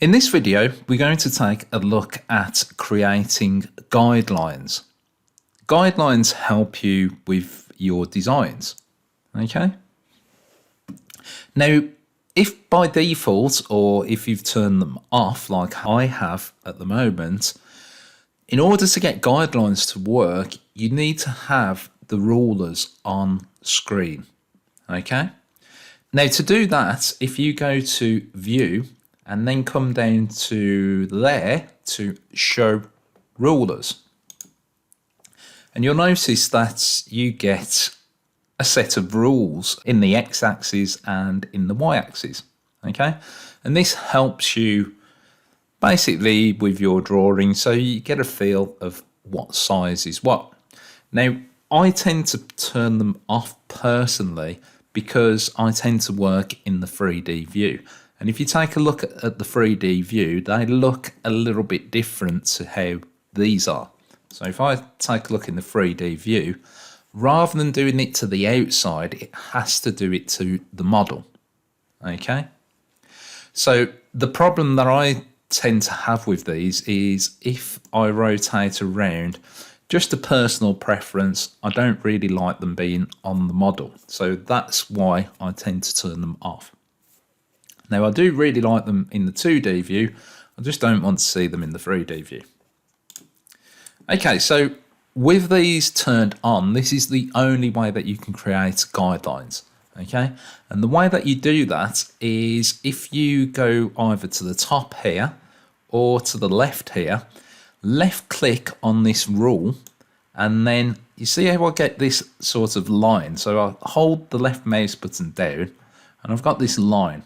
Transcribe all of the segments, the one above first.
In this video, we're going to take a look at creating guidelines. Guidelines help you with your designs, okay? Now, if by default or if you've turned them off like I have at the moment, in order to get guidelines to work, you need to have the rulers on screen, okay? Now to do that, if you go to View and then come down to there to Show Rulers, and you'll notice that you get a set of rules in the x-axis and in the y-axis, okay? And this helps you basically with your drawing, so you get a feel of what size is what. Now, I tend to turn them off personally because I tend to work in the 3D view. And if you take a look at the 3D view, they look a little bit different to how these are. So if I take a look in the 3D view, rather than doing it to the outside, it has to do it to the model, okay? So the problem that I tend to have with these is if I rotate around, just a personal preference, I don't really like them being on the model. So that's why I tend to turn them off. Now I do really like them in the 2D view, I just don't want to see them in the 3D view. Okay, so with these turned on, this is the only way that you can create guidelines, okay? And the way that you do that is if you go either to the top here or to the left here, left click on this rule, and then you see how I get this sort of line. So I hold the left mouse button down and I've got this line.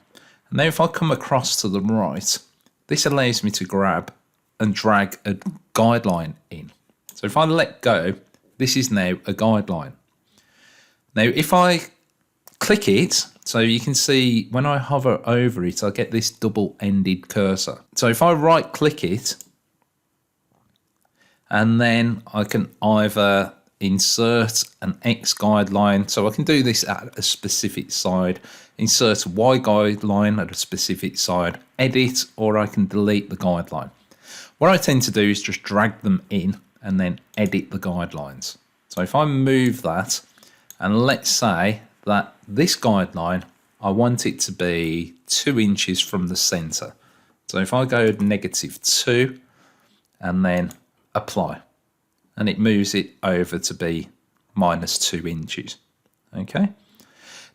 And now if I come across to the right, this allows me to grab and drag a guideline in. So if I let go, this is now a guideline. Now if I click it, so you can see when I hover over it, I get this double-ended cursor. So if I right click it, and then I can either insert an X guideline, so I can do this at a specific side, insert a Y guideline at a specific side, edit, or I can delete the guideline. What I tend to do is just drag them in and then edit the guidelines. So if I move that, and let's say that this guideline, I want it to be 2 inches from the center. So if I go -2 and then apply, and it moves it over to be -2 inches, okay?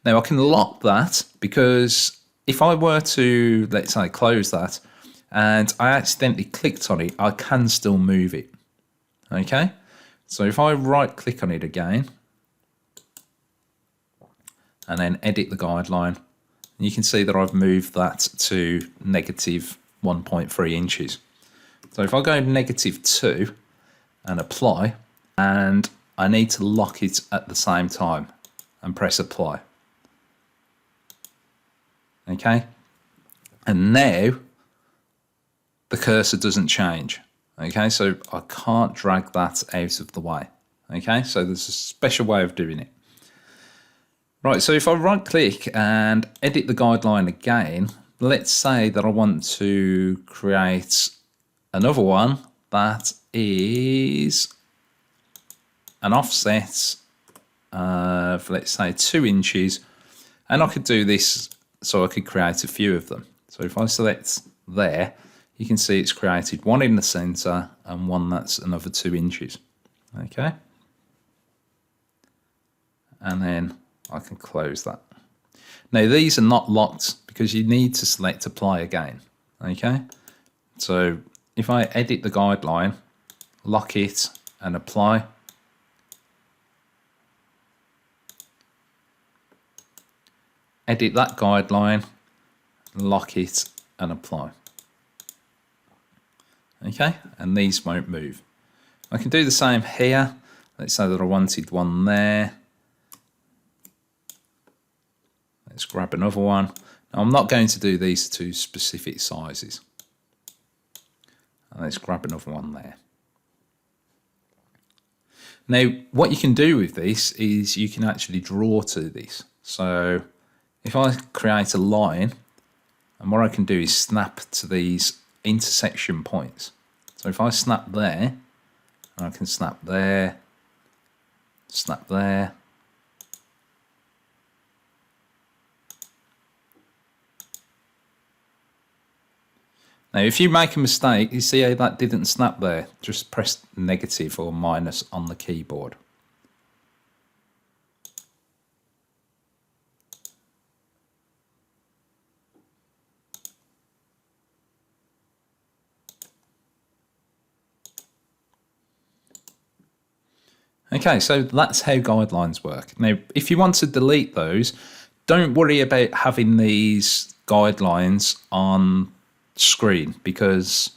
Now I can lock that because if I were to, let's say, close that and I accidentally clicked on it, I can still move it, okay? So if I right click on it again, and then edit the guideline, you can see that I've moved that to -1.3 inches. So if I go -2 and apply, and I need to lock it at the same time and press apply. Okay, and now the cursor doesn't change. Okay, so I can't drag that out of the way. Okay, so there's a special way of doing it. Right, so if I right click and edit the guideline again, let's say that I want to create another one that is an offset of, let's say, 2 inches, and I could do this so I could create a few of them. So if I select there, you can see it's created one in the center and one that's another 2 inches, okay? And then I can close that. Now these are not locked because you need to select apply again, okay? So if I edit the guideline, lock it and apply, edit that guideline, lock it and apply. Okay, and these won't move. I can do the same here. Let's say that I wanted one there. Let's grab another one. Now I'm not going to do these to specific sizes. And let's grab another one there. Now what you can do with this is you can actually draw to this. So if I create a line And what I can do is snap to these intersection points. So if I snap there, I can snap there, snap there. Now, if you make a mistake, you see how that didn't snap there. Just press negative or minus on the keyboard. Okay, so that's how guidelines work. Now, if you want to delete those, don't worry about having these guidelines on screen because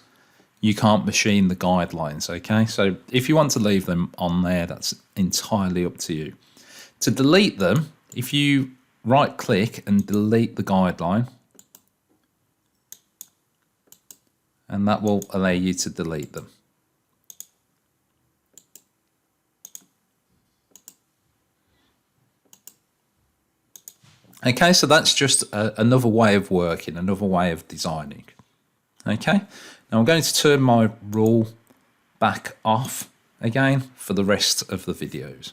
you can't machine the guidelines, okay? So if you want to leave them on there, that's entirely up to you. To delete them, if you right click and delete the guideline, and that will allow you to delete them. Okay, so that's just another way of working, another way of designing. Okay, now I'm going to turn my rule back off again for the rest of the videos.